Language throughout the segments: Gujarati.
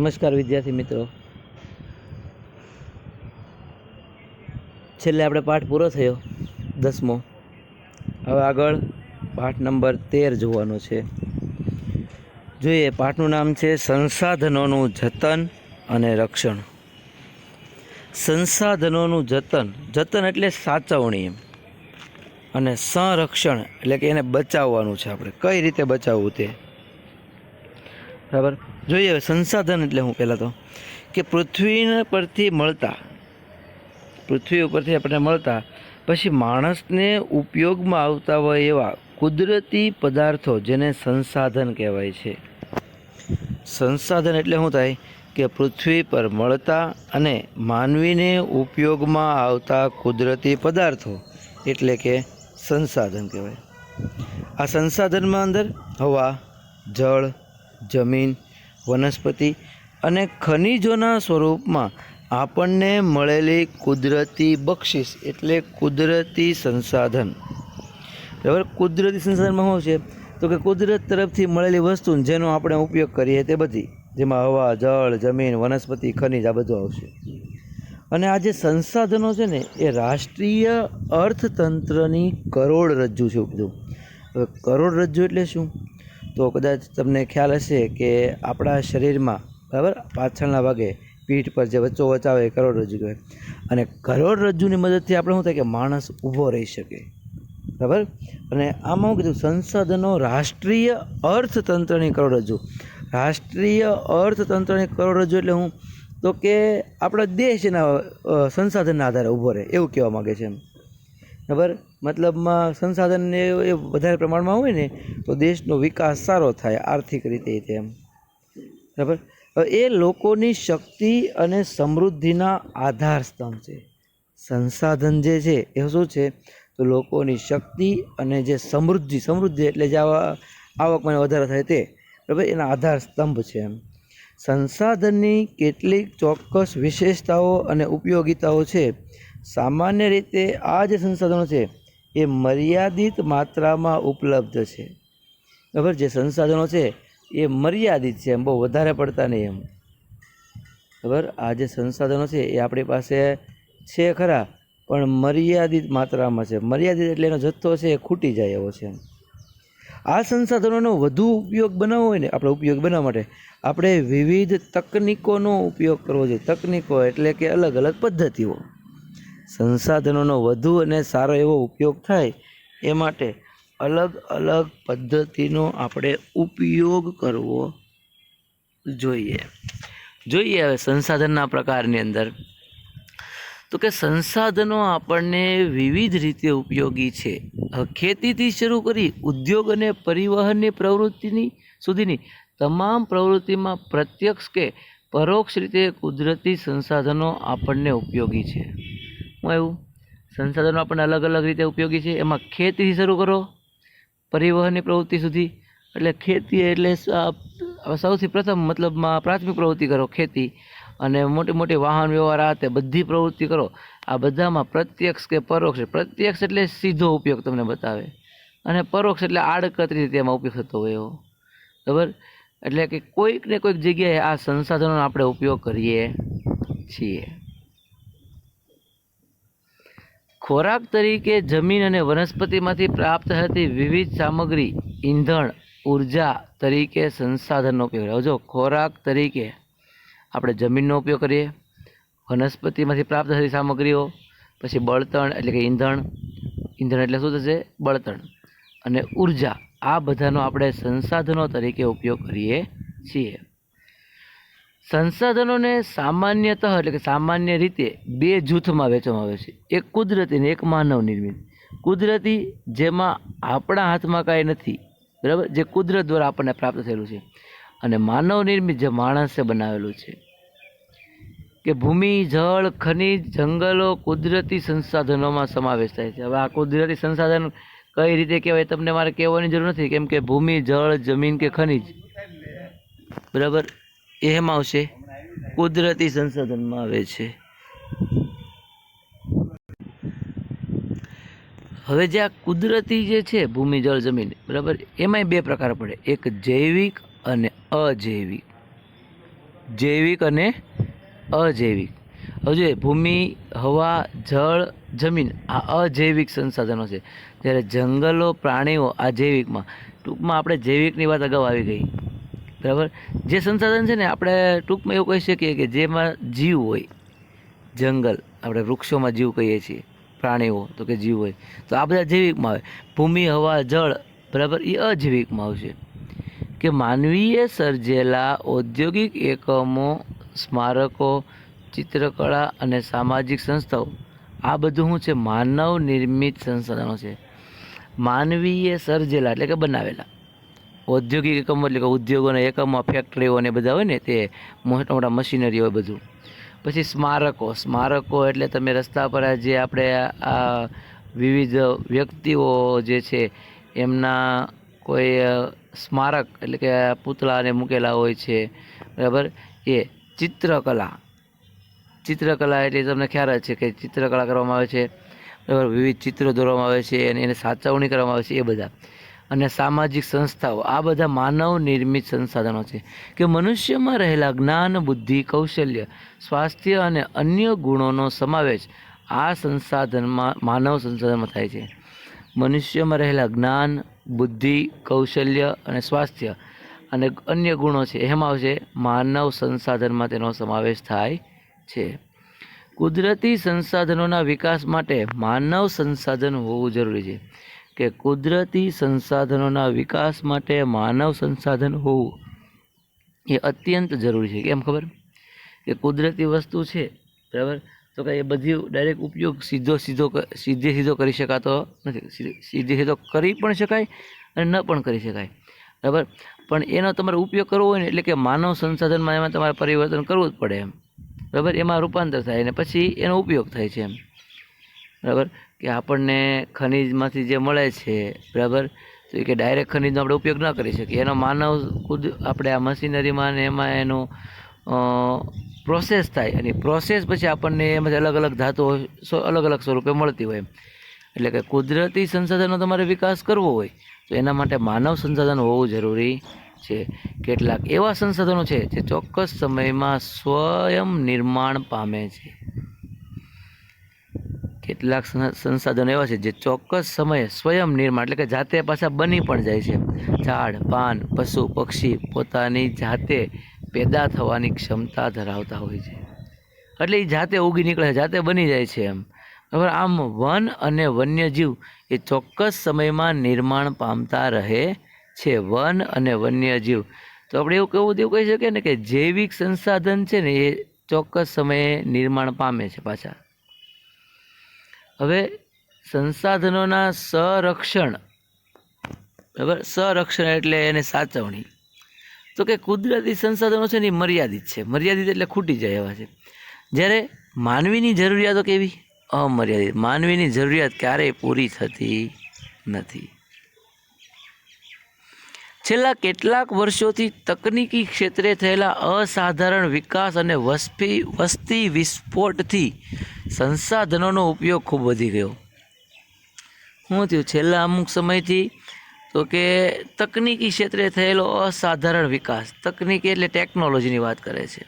નમસ્કાર વિદ્યાર્થી મિત્રો, છેલ્લે આપણે પાઠ પૂરો થયો 10મો. હવે આગળ પાઠ નંબર 13 જોવાનો છે. જોઈએ, પાઠનું નામ છે સંસાધનોનું જતન અને રક્ષણ. સંસાધનોનું જતન એટલે સાચવણી એમ, અને સંરક્ષણ એટલે કે એને બચાવવાનું છે. આપણે કઈ રીતે બચાવવું તે બરાબર જોઈએ. સંસાધન એટલે હું પહેલાં તો કે પૃથ્વી ઉપરથી આપણને મળતા પછી માણસને ઉપયોગમાં આવતા હોય એવા કુદરતી પદાર્થો જેને સંસાધન કહેવાય છે. સંસાધન એટલે શું થાય કે પૃથ્વી પર મળતા અને માનવીને ઉપયોગમાં આવતા કુદરતી પદાર્થો એટલે કે સંસાધન કહેવાય. આ સંસાધનમાં અંદર હવા, જળ, જમીન, વનસ્પતિ અને ખનિજોના સ્વરૂપમાં આપણને મળેલી કુદરતી બક્ષિસ એટલે કુદરતી સંસાધન. બરાબર, કુદરતી સંસાધનમાં શું છે તો કે કુદરત તરફથી મળેલી વસ્તુ જેનો આપણે ઉપયોગ કરીએ તે બધી, જેમાં હવા, જળ, જમીન, વનસ્પતિ, ખનિજ આ બધું આવશે. અને આ જે સંસાધનો છે ને એ રાષ્ટ્રીય અર્થતંત્રની કરોડરજ્જુ છે. કીધું હવે કરોડરજ્જુ એટલે શું તો કદાચ તમને ખ્યાલ હશે કે આપણા શરીરમાં બરાબર પાછળના ભાગે પીઠ પર જે વચ્ચોવચ્ચ આવે એ કરોડરજ્જુ કહેવાય. અને કરોડરજ્જુની મદદથી આપણે શું થાય કે માણસ ઊભો રહી શકે. બરાબર, અને આમાં શું કીધું સંસાધનો રાષ્ટ્રીય અર્થતંત્રની કરોડરજ્જુ. રાષ્ટ્રીય અર્થતંત્રની કરોડરજ્જુ એટલે હું તો કે આપણા દેશ એના સંસાધનના આધારે ઊભો રહે એવું કહેવા માગે છે એમ. બરાબર, મતલબમાં સંસાધન એ વધારે પ્રમાણમાં હોય ને તો દેશનો વિકાસ સારો થાય આર્થિક રીતે તેમ. બરાબર, એ લોકોની શક્તિ અને સમૃદ્ધિના આધાર સ્તંભ છે. સંસાધન જે છે એ શું છે તો લોકોની શક્તિ અને જે સમૃદ્ધિ એટલે જે આવકમાં વધારો થાય તે બરાબર એના આધાર સ્તંભ છે એમ. સંસાધનની કેટલીક ચોક્કસ વિશેષતાઓ અને ઉપયોગિતાઓ છે. સામાન્ય રીતે આ જે સંસાધનો છે એ મર્યાદિત માત્રામાં ઉપલબ્ધ છે. બરાબર, જે સંસાધનો છે એ મર્યાદિત છે એમ, બહુ વધારે પડતા નહીં એમ. બરાબર, આ જે સંસાધનો છે એ આપણી પાસે છે ખરા પણ મર્યાદિત માત્રામાં છે. મર્યાદિત એટલે એનો જથ્થો છે એ ખૂટી જાય એવો છે. આ સંસાધનોનો વધુ ઉપયોગ બનાવવો હોય ને આપણે ઉપયોગ બનાવવા માટે આપણે વિવિધ તકનીકોનો ઉપયોગ કરવો જોઈએ. તકનીકો એટલે કે અલગ અલગ પદ્ધતિઓ. સંસાધનોનો વધુ અને સારો એવો ઉપયોગ થાય એ માટે અલગ અલગ પદ્ધતિનો આપણે ઉપયોગ કરવો જોઈએ. હવે સંસાધનના પ્રકારની અંદર તો કે સંસાધનો આપણને વિવિધ રીતે ઉપયોગી છે. ખેતીથી શરૂ કરી ઉદ્યોગ અને પરિવહનની પ્રવૃત્તિની સુધીની તમામ પ્રવૃત્તિમાં પ્રત્યક્ષ કે પરોક્ષ રીતે કુદરતી સંસાધનો આપણને ઉપયોગી છે. હું એવું સંસાધનો આપણને અલગ અલગ રીતે ઉપયોગી છે. એમાં ખેતીથી શરૂ કરો પરિવહનની પ્રવૃત્તિ સુધી, એટલે ખેતી એટલે સૌથી પ્રથમ મતલબમાં પ્રાથમિક પ્રવૃત્તિ કરો ખેતી, અને મોટી મોટી વાહન વ્યવહાર આ તે બધી પ્રવૃત્તિ કરો. આ બધામાં પ્રત્યક્ષ કે પરોક્ષ. પ્રત્યક્ષ એટલે સીધો ઉપયોગ તમને બતાવે, અને પરોક્ષ એટલે આડકતરી રીતે એમાં ઉપયોગ થતો હોય એવો. બરાબર, એટલે કે કોઈક ને કોઈક જગ્યાએ આ સંસાધનોનો આપણે ઉપયોગ કરીએ છીએ. ખોરાક તરીકે જમીન અને વનસ્પતિમાંથી પ્રાપ્ત થતી વિવિધ સામગ્રી, ઈંધણ, ઉર્જા તરીકે સંસાધનનો ઉપયોગ. હવે જો ખોરાક તરીકે આપણે જમીનનો ઉપયોગ કરીએ, વનસ્પતિમાંથી પ્રાપ્ત થતી સામગ્રીઓ, પછી બળતણ એટલે કે ઈંધણ એટલે શું થશે બળતણ, અને ઉર્જા, આ બધાનો આપણે સંસાધનો તરીકે ઉપયોગ કરીએ છીએ. સંસાધનોને સામાન્યતઃ એટલે કે સામાન્ય રીતે બે જૂથમાં વહેંચવામાં આવે છે. એક કુદરતી અને એક માનવ નિર્મિત. કુદરતી જેમાં આપણા હાથમાં કાંઈ નથી, બરાબર, જે કુદરત દ્વારા આપણને પ્રાપ્ત થયેલું છે, અને માનવ નિર્મિત જે માણસે બનાવેલું છે. કે ભૂમિ, જળ, ખનિજ, જંગલો કુદરતી સંસાધનોમાં સમાવેશ થાય છે. હવે આ કુદરતી સંસાધન કઈ રીતે કહેવાય તમને મારે કહેવાની જરૂર નથી, કેમ કે ભૂમિ, જળ, જમીન કે ખનિજ બરાબર એ એમાં આવશે કુદરતી સંસાધનમાં આવે છે. હવે જે આ કુદરતી જે છે ભૂમિ, જળ, જમીન બરાબર એમાંય બે પ્રકાર પડે, એક જૈવિક અને અજૈવિક. જૈવિક અને અજૈવિક. હવે જોઈએ, ભૂમિ, હવા, જળ, જમીન આ અજૈવિક સંસાધનો છે, જ્યારે જંગલો, પ્રાણીઓ આ જૈવિકમાં. ટૂંકમાં આપણે જૈવિકની વાત અગાઉ આવી ગઈ, બરાબર. જે સંસાધન છે ને આપણે ટૂંકમાં એવું કહી શકીએ કે જેમાં જીવ હોય, જંગલ આપણે વૃક્ષોમાં જીવ કહીએ છીએ, પ્રાણીઓ તો કે જીવ હોય, તો આ બધા જૈવિકમાં આવે. ભૂમિ, હવા, જળ, બરાબર, એ અજૈવિકમાં આવશે. કે માનવીએ સર્જેલા ઔદ્યોગિક એકમો, સ્મારકો, ચિત્રકળા અને સામાજિક સંસ્થાઓ આ બધું શું છે? માનવ નિર્મિત સંસાધનો છે. માનવીએ સર્જેલા એટલે કે બનાવેલા. ઔદ્યોગિક એકમો એટલે કે ઉદ્યોગોના એકમો, ફેક્ટરીઓ ને બધા હોય ને, તે મોટા મોટા મશીનરી હોય બધું. પછી સ્મારકો. સ્મારકો એટલે તમે રસ્તા પર જે આપણે આ વિવિધ વ્યક્તિઓ જે છે એમના કોઈ સ્મારક એટલે કે પૂતળાને મૂકેલા હોય છે, બરાબર. એ ચિત્રકલા. ચિત્રકલા એટલે તમને ખ્યાલ જ છે કે ચિત્રકલા કરવામાં આવે છે, બરાબર. વિવિધ ચિત્રો દોરવામાં આવે છે અને એને સાચવણી કરવામાં આવે છે, એ બધા. અને સામાજિક સંસ્થાઓ આ બધા માનવ નિર્મિત સંસાધનો છે. કે મનુષ્યમાં રહેલા જ્ઞાન, બુદ્ધિ, કૌશલ્ય, સ્વાસ્થ્ય અને અન્ય ગુણોનો સમાવેશ આ સંસાધનમાં, માનવ સંસાધનમાં થાય છે. મનુષ્યમાં રહેલા જ્ઞાન, બુદ્ધિ, કૌશલ્ય અને સ્વાસ્થ્ય અને અન્ય ગુણો છે, એમાં આવશે માનવ સંસાધનમાં તેનો સમાવેશ થાય છે. કુદરતી સંસાધનોના વિકાસ માટે માનવ સંસાધન હોવું જરૂરી છે. કે કુદરતી સંસાધનોના વિકાસ માટે માનવ સંસાધન હોવું એ અત્યંત જરૂરી છે. કેમ ખબર? કે કુદરતી વસ્તુ છે, બરાબર, તો કે એ બધી ડાયરેક્ટ ઉપયોગ સીધો કરી શકાતો નથી. સીધો કરી પણ શકાય અને ન પણ કરી શકાય, બરાબર. પણ એનો તમારે ઉપયોગ કરવો હોય ને, એટલે કે માનવ સંસાધનમાં એમાં તમારે પરિવર્તન કરવું જ પડે એમ, બરાબર. એમાં રૂપાંતર થાય અને પછી એનો ઉપયોગ થાય છે એમ, બરાબર. કે આપણને ખનિજમાંથી જે મળે છે, બરાબર, તો એ કે ડાયરેક્ટ ખનિજનો આપણે ઉપયોગ ન કરી શકીએ. એનો માનવ ખુદ આપણે આ મશીનરીમાં ને એમાં એનો પ્રોસેસ થાય, અને પ્રોસેસ પછી આપણને એમાંથી અલગ અલગ ધાતુઓ અલગ અલગ સ્વરૂપે મળતી હોય. એટલે કે કુદરતી સંસાધનનો તમારે વિકાસ કરવો હોય તો એના માટે માનવ સંસાધન હોવું જરૂરી છે. કેટલાક એવા સંસાધનો છે જે ચોક્કસ સમયમાં સ્વયં નિર્માણ પામે છે. કેટલાક સંસાધનો એવા છે જે ચોક્કસ સમયે સ્વયં નિર્માણ એટલે કે જાતે પાછા બની પણ જાય છે. ઝાડ, પાન, પશુ, પક્ષી પોતાની જાતે પેદા થવાની ક્ષમતા ધરાવતા હોય છે, એટલે એ જાતે ઉગી નીકળે છે, જાતે બની જાય છે એમ, બરાબર. આમ વન અને વન્યજીવ એ ચોક્કસ સમયમાં નિર્માણ પામતા રહે છે. વન અને વન્યજીવ તો આપણે એવું કહી શકીએ ને કે જૈવિક સંસાધન છે ને એ ચોક્કસ સમયે નિર્માણ પામે છે પાછા. હવે સંસાધનોના સંરક્ષણ, બરાબર. સંરક્ષણ એટલે એને સાચવણી. તો કે કુદરતી સંસાધનો છે ને એ મર્યાદિત છે. મર્યાદિત એટલે ખૂટી જાય એવા છે. જ્યારે માનવીની જરૂરિયાતો કેવી? અમર્યાદિત. માનવીની જરૂરિયાત ક્યારેય પૂરી થતી નથી. છેલ્લા કેટલાક વર્ષોથી તકનીકી ક્ષેત્રે થયેલા અસાધારણ વિકાસ અને વસ્તી વિસ્ફોટથી સંસાધનોનો ઉપયોગ ખૂબ વધી ગયો. શું થયું છેલ્લા અમુક સમયથી? તો કે તકનીકી ક્ષેત્રે થયેલો અસાધારણ વિકાસ. તકનીકી એટલે ટેકનોલોજીની વાત કરે છે.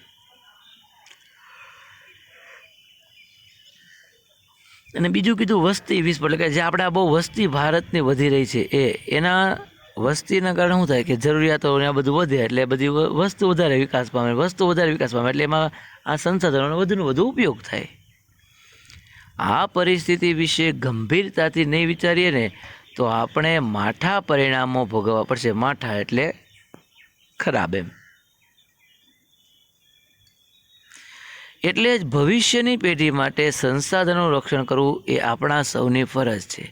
અને બીજું કીધું વસ્તી વિસ્ફોટ, એટલે કે જે આપણે આ બહુ વસ્તી ભારતની વધી રહી છે એના વસ્તીના કારણે શું થાય કે જરૂરિયાતો ને આ બધું વધે, એટલે બધી વસ્તુ વધારે વિકાસ પામે, એટલે એમાં આ સંસાધનોનો વધુને વધુ ઉપયોગ થાય. આ પરિસ્થિતિ વિશે ગંભીરતાથી નહીં વિચારીએ ને તો આપણે માઠા પરિણામો ભોગવવા પડશે. માઠા એટલે ખરાબ એમ. એટલે જ ભવિષ્યની પેઢી માટે સંસાધનોનું રક્ષણ કરવું એ આપણા સૌની ફરજ છે.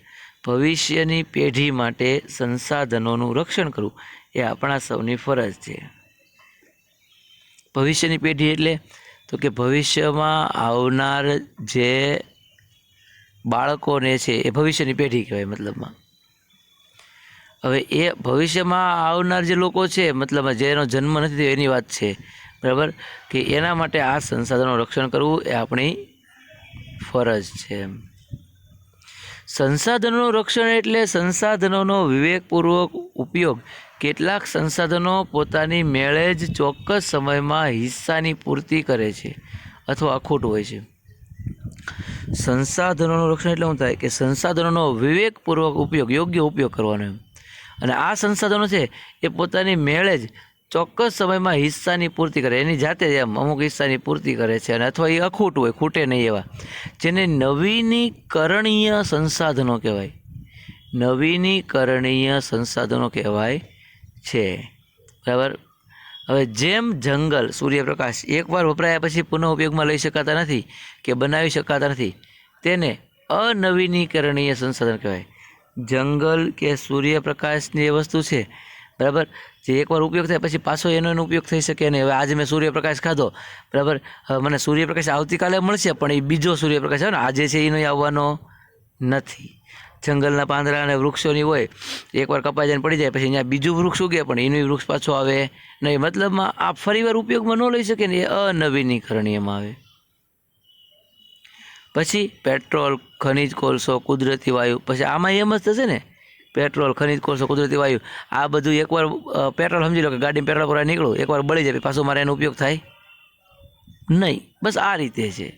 ભવિષ્યની પેઢી માટે સંસાધનોનું રક્ષણ કરવું એ આપણા સૌની ફરજ છે. ભવિષ્યની પેઢી એટલે તો કે ભવિષ્યમાં આવનાર જે બાળકોને છે એ ભવિષ્યની પેઢી કહેવાય મતલબમાં. હવે એ ભવિષ્યમાં આવનાર જે લોકો છે મતલબમાં જેનો જન્મ નથી થયો એની વાત છે, બરાબર, કે એના માટે આ સંસાધનોનું રક્ષણ કરવું એ આપણી ફરજ છે. સંસાધનોનું રક્ષણ એટલે સંસાધનોનો વિવેકપૂર્વક ઉપયોગ કેટલાક સંસાધનો પોતાની મેળે જ ચોક્કસ સમયમાં હિસ્સાની પૂર્તિ કરે છે અથવા અખૂટ હોય છે. સંસાધનોનું રક્ષણ એટલે શું થાય કે સંસાધનોનો વિવેકપૂર્વક ઉપયોગ, યોગ્ય ઉપયોગ કરવાનો એમ. અને આ સંસાધનો છે એ પોતાની મેળે જ ચોક્કસ સમયમાં હિસ્સાની પૂર્તિ કરે, એની જાતે જ એમ અમુક હિસ્સાની પૂર્તિ કરે છે. અને અથવા એ અખૂટ હોય, ખૂટે નહીં એવા, જેને નવીનીકરણીય સંસાધનો કહેવાય. નવીનીકરણીય સંસાધનો કહેવાય છે. બરાબર. હવે જેમ જંગલ, સૂર્યપ્રકાશ એકવાર વપરાયા પછી પુનઃ ઉપયોગમાં લઈ શકાતા નથી કે બનાવી શકાતા નથી, તેને અનવીનીકરણીય સંસાધન કહેવાય. જંગલ કે સૂર્યપ્રકાશની એ વસ્તુ છે, બરાબર, જે એકવાર ઉપયોગ થાય પછી પાછો એનો ઉપયોગ થઈ શકે નહીં. હવે આજે મેં સૂર્યપ્રકાશ ખાધો, બરાબર, હવે મને સૂર્યપ્રકાશ આવતીકાલે મળશે, પણ એ બીજો સૂર્યપ્રકાશ આવે ને, આજે છે એનો આવવાનો નથી. જંગલના પાંદડા અને વૃક્ષોની હોય, એકવાર કપાઈ જાય પડી જાય, પછી અહીંયા બીજું વૃક્ષ ઉગે પણ એનું વૃક્ષ પાછો આવે નહીં. મતલબમાં આ ફરીવાર ઉપયોગમાં ન લઈ શકે ને, એ અનવીનીકરણીયમાં આવે. પછી પેટ્રોલ, ખનિજ કોલસો, કુદરતી વાયુ, પછી આમાં એમ જ થશે ને, પેટ્રોલ, ખનિજ કોલસો, કુદરતી વાયુ, આ બધું એકવાર પેટ્રોલ સમજી લો કે ગાડીમાં પેટ્રોલ પૂરા નીકળું, એકવાર બળી જાય પાછું મારે એનો ઉપયોગ થાય નહીં. બસ આ રીતે છે.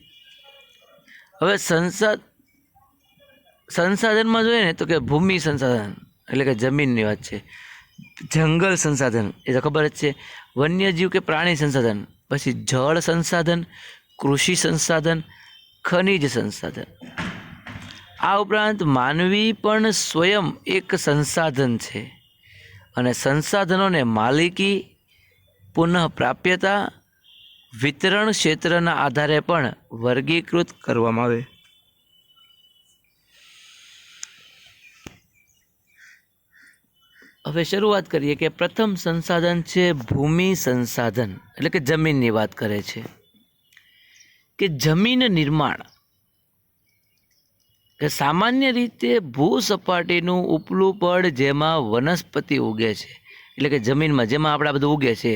હવે સંસાધનમાં જોઈએ ને તો કે ભૂમિ સંસાધન એટલે કે જમીનની વાત છે, જંગલ સંસાધન એ તો ખબર જ છે, વન્યજીવ કે પ્રાણી સંસાધન, પછી જળ સંસાધન, કૃષિ સંસાધન, ખનિજ સંસાધન. આ ઉપરાંત માનવી પણ સ્વયં એક સંસાધન છે અને સંસાધનોને માલિકી, પુનઃપ્રાપ્યતા, વિતરણ ક્ષેત્રના આધારે પણ વર્ગીકૃત કરવામાં આવે. હવે શરૂઆત કરીએ કે પ્રથમ સંસાધન છે ભૂમિ સંસાધન, એટલે કે જમીનની વાત કરે છે કે જમીન નિર્માણ કે સામાન્ય રીતે ભૂસપાટીનું ઉપલું પડ જેમાં વનસ્પતિ ઉગે છે, એટલે કે જમીનમાં જેમાં આપણે બધું ઉગે છે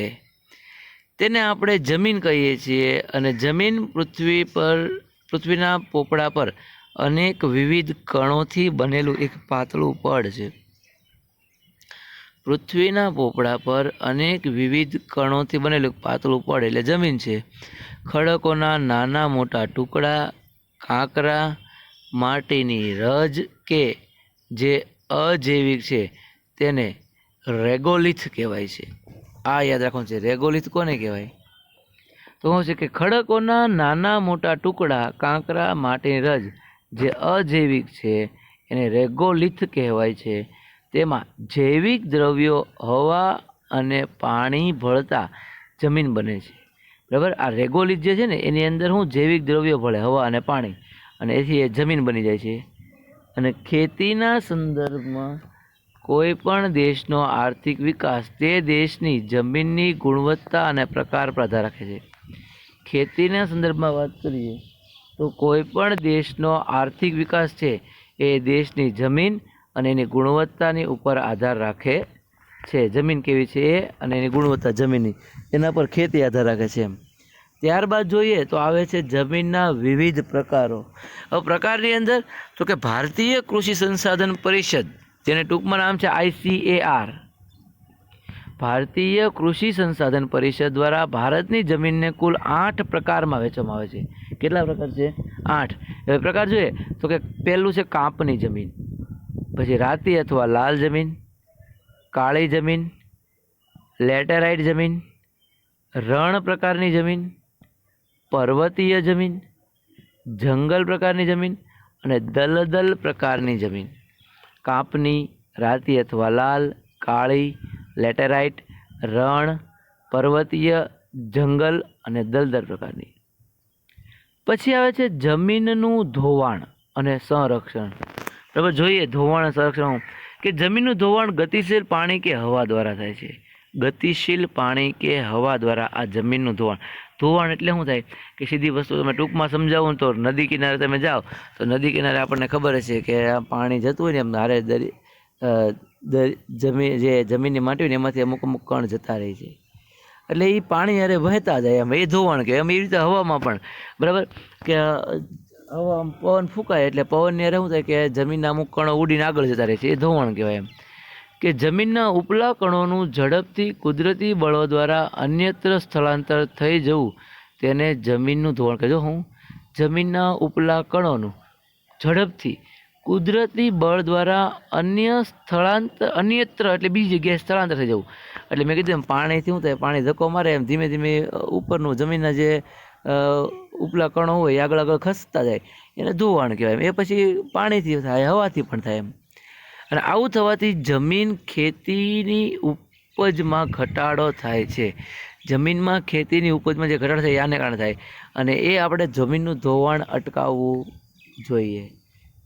તેને આપણે જમીન કહીએ છીએ. અને જમીન પૃથ્વીના પોપડા પર અનેક વિવિધ કણોથી બનેલું એક પાતળું પડ છે. પૃથ્વીના પોપડા પર અનેક વિવિધ કણોથી બનેલું પાતળું પડ એટલે જમીન છે. ખડકોના નાના મોટા ટુકડા, કાંકરા, માટીની રજ કે જે અજૈવિક છે તેને રેગોલિથ કહેવાય છે. આ યાદ રાખવાનું છે, રેગોલિથ કોને કહેવાય? તો શું છે કે ખડકોના નાના મોટા ટુકડા, કાંકરા, માટીની રજ જે અજૈવિક છે એને રેગોલિથ કહેવાય છે. તેમાં જૈવિક દ્રવ્યો હવા અને પાણી ભળતા જમીન બને છે. બરાબર. આ રેગોલિથ જે છે ને એની અંદર શું જૈવિક દ્રવ્યો ભળે, હવા અને પાણી, અને એથી એ જમીન બની જાય છે. અને ખેતીના સંદર્ભમાં કોઈ પણ દેશનો આર્થિક વિકાસ તે દેશની જમીનની ગુણવત્તા અને પ્રકાર પર આધાર રાખે છે. ખેતીના સંદર્ભમાં વાત કરીએ તો કોઈ પણ દેશનો આર્થિક વિકાસ છે એ દેશની જમીન અને એની ગુણવત્તાની ઉપર આધાર રાખે છે. જમીન કેવી છે એ અને એની ગુણવત્તા જમીનની, એના પર ખેતી આધાર રાખે છે એમ. ત્યારબાદ જોઈએ તો આવે છે જમીનના વિવિધ પ્રકારો. હવે પ્રકારની અંદર તો કે ભારતીય કૃષિ સંસાધન પરિષદ, જેને ટૂંકમાં નામ છે ICAR, ભારતીય કૃષિ સંસાધન પરિષદ દ્વારા ભારતની જમીનને કુલ 8 પ્રકારમાં વહેંચવામાં આવે છે. કેટલા પ્રકાર છે? 8. હવે પ્રકાર જોઈએ તો કે પહેલું છે કાંપની જમીન, પછી રાતી અથવા લાલ જમીન, કાળી જમીન, લેટેરાઇટ જમીન, રણ પ્રકારની જમીન, પર્વતીય જમીન, જંગલ પ્રકારની જમીન અને દલદલ પ્રકારની જમીન. કાંપની, રાતી અથવા લાલ, કાળી, લેટેરાઇટ, રણ, પર્વતીય, જંગલ અને દલદલ પ્રકારની. પછી આવે છે જમીનનું ધોવાણ અને સંરક્ષણ. બરાબર. જોઈએ ધોવાણ અને સંરક્ષણ કે જમીનનું ધોવાણ ગતિશીલ પાણી કે હવા દ્વારા થાય છે. ગતિશીલ પાણી કે હવા દ્વારા આ જમીનનું ધોવાણ. ધોવાણ એટલે શું થાય કે સીધી વસ્તુ તમે ટૂંકમાં સમજાવું તો નદી કિનારે તમે જાઓ તો નદી કિનારે આપણને ખબર છે કે આ પાણી જતું હોય ને એમ હારે જમીનની માટી હોય ને એમાંથી અમુક કણ જતા રહે છે, એટલે એ પાણી હારે વહેતા જાય એમ, એ ધોવાણ કહેવાય. એમ એ રીતે હવામાં પણ, બરાબર, કે હવા પવન ફૂંકાય એટલે પવનની હારે શું થાય કે જમીનના અમુક કણો ઉડીને આગળ જતા રહે છે, એ ધોવાણ કહેવાય એમ. કે જમીનના ઉપલા કણોનું ઝડપથી કુદરતી બળો દ્વારા અન્યત્ર સ્થળાંતર થઈ જવું તેને જમીનનું ધોવાણ કહેજો. હું જમીનના ઉપલા કણોનું ઝડપથી કુદરતી બળ દ્વારા અન્યત્ર એટલે બીજી જગ્યાએ સ્થળાંતર થઈ જવું. એટલે મેં કીધું એમ પાણીથી શું થાય, પાણી ધક્કો મારે એમ ધીમે ધીમે ઉપરનું જમીનના જે ઉપલા કણો હોય એ આગળ આગળ ખસતા જાય, એને ધોવાણ કહેવાય. એ પછી પાણીથી થાય, હવાથી પણ થાય એમ. અને આવું થવાથી જમીન ખેતીની ઉપજમાં ઘટાડો થાય છે. જમીનમાં ખેતીની ઉપજમાં જે ઘટાડો થાય આને કારણે થાય, અને એ આપણે જમીનનું ધોવાણ અટકાવવું જોઈએ.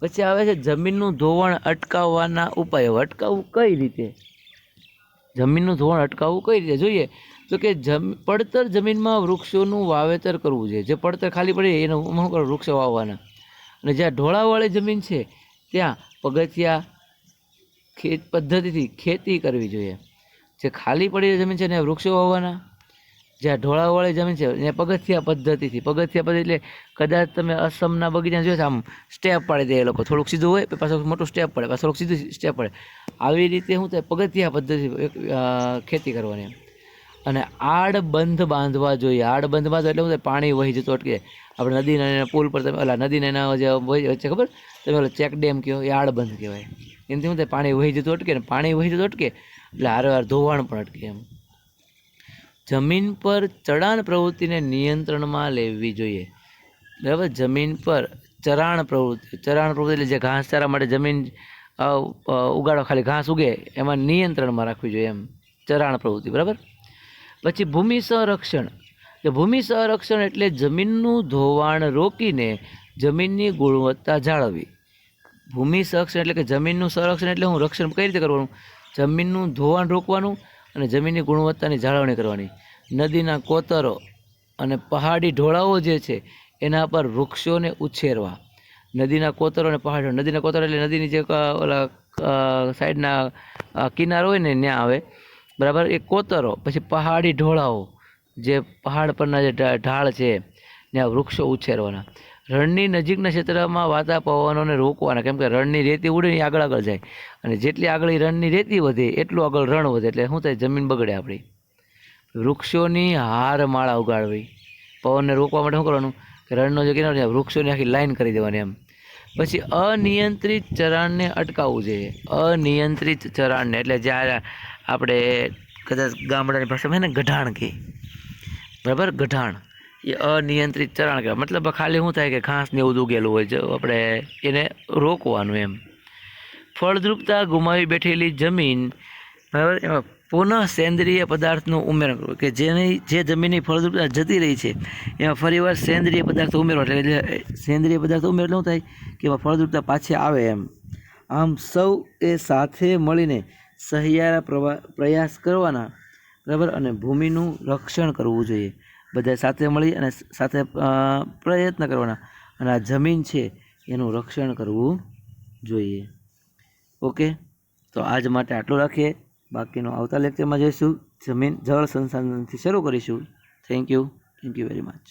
પછી આવે છે જમીનનું ધોવાણ અટકાવવાના ઉપાયો. અટકાવવું કઈ રીતે? જમીનનું ધોવાણ અટકાવવું કઈ રીતે જોઈએ તો કે પડતર જમીનમાં વૃક્ષોનું વાવેતર કરવું જોઈએ. જે પડતર ખાલી પડી એનું શું કરવું? વૃક્ષો વાવવાના. અને જ્યાં ઢોળાવવાળી જમીન છે ત્યાં પગથિયા પદ્ધતિથી ખેતી કરવી જોઈએ. જે ખાલી પડેલી જમીન છે ને વૃક્ષો વાવવાના, જ્યાં ઢોળાવવાળી જમીન છે એને પગથિયા પદ્ધતિ એટલે કદાચ તમે અસમના બગીચા જોયો આમ સ્ટેપ પાડી દે એ લોકો, થોડુંક સીધું હોય પાછું મોટું સ્ટેપ પડે, પાછું થોડુંક સીધું સ્ટેપ પડે, આવી રીતે શું થાય પગથિયા પદ્ધતિ ખેતી કરવાની. અને આડબંધ બાંધવા જોઈએ. આડબંધ બાંધવા એટલે શું થાય? પાણી વહી જતું અટકે. આપણે નદીના પુલ પર તમે ઓલા નદીના એના જે વચ્ચે ખબર તમે ઓલા ચેક ડેમ કહો એ આડબંધ કહેવાય. એનાથી શું થાય? પાણી વહી જતું અટકે, ને પાણી વહી જતું અટકે એટલે હારવાર ધોવાણ પણ અટકે એમ. જમીન પર ચઢાણ પ્રવૃત્તિને નિયંત્રણમાં લેવી જોઈએ. બરાબર? જમીન પર ચરાણ પ્રવૃત્તિ એટલે જે ઘાસચારા માટે જમીન ઉગાડો, ખાલી ઘાસ ઉગે એમાં નિયંત્રણમાં રાખવી જોઈએ એમ, ચરાણ પ્રવૃત્તિ. બરાબર? પછી ભૂમિ સંરક્ષણ. ભૂમિ સંરક્ષણ એટલે જમીનનું ધોવાણ રોકીને જમીનની ગુણવત્તા જાળવવી. ભૂમિ સંરક્ષણ એટલે કે જમીનનું સંરક્ષણ એટલે હું રક્ષણ કઈ રીતે કરવાનું? જમીનનું ધોવાણ રોકવાનું અને જમીનની ગુણવત્તાની જાળવણી કરવાની. નદીના કોતરો અને પહાડી ઢોળાવો જે છે એના પર વૃક્ષોને ઉછેરવા. નદીના કોતરો અને પહાડી, નદીના કોતરો એટલે નદીની જે ઓલા સાઈડના કિનારો હોય ને ત્યાં આવે. બરાબર? એ કોતરો. પછી પહાડી ઢોળાવો, જે પહાડ પરના જે ઢાળ છે ત્યાં વૃક્ષો ઉછેરવાના. રણની નજીકના ક્ષેત્રમાં વાતા પવનોને રોકવાના, કેમ કે રણની રેતી ઉડે ને આગળ આગળ જાય, અને જેટલી આગળ રણની રેતી વધે એટલું આગળ રણ વધે, એટલે શું થાય? જમીન બગડે આપણી. વૃક્ષોની હારમાળા ઉગાડવી. પવનને રોકવા માટે શું કરવાનું? કે રણનો જે કિનારો છે વૃક્ષોની આખી લાઈન કરી દેવાની એમ. પછી અનિયંત્રિત ચરાણને અટકાવવું જોઈએ. અનિયંત્રિત ચરાણને એટલે જ્યારે આપણે કદાચ ગામડાની ભાષામાં છે ને ગઢાણ કહે. બરાબર? ગઢાણ એ અનિયંત્રિત ચરાણ કહેવાય. મતલબ ખાલી શું થાય કે ઘાસ ને એવું ઉગેલું હોય, જો આપણે એને રોકવાનું એમ. ફળદ્રુપતા ગુમાવી બેઠેલી જમીન, બરાબર, એમાં પુનઃ સેન્દ્રિય પદાર્થનું ઉમેરણ કરવું. કે જે જમીનની ફળદ્રુપતા જતી રહી છે એમાં ફરીવાર સેન્દ્રિય પદાર્થો ઉમેરવા. એટલે સેન્દ્રિય પદાર્થો ઉમેર એટલે શું થાય કે એમાં ફળદ્રુપતા પાછી આવે એમ. આમ સૌ એ સાથે મળીને સહિયારા પ્રયાસ કરવાના. બરાબર? અને ભૂમિનું રક્ષણ કરવું જોઈએ. બધા સાથે મળી અને સાથે પ્રયત્ન કરવાના અને આ જમીન છે એનું રક્ષણ કરવું જોઈએ. ઓકે, તો આજ માટે આટલું રાખીએ. બાકીનું આવતા લેક્ચરમાં જઈશું. જળ સંસાધનથી શરૂ કરીશું. Thank you very much.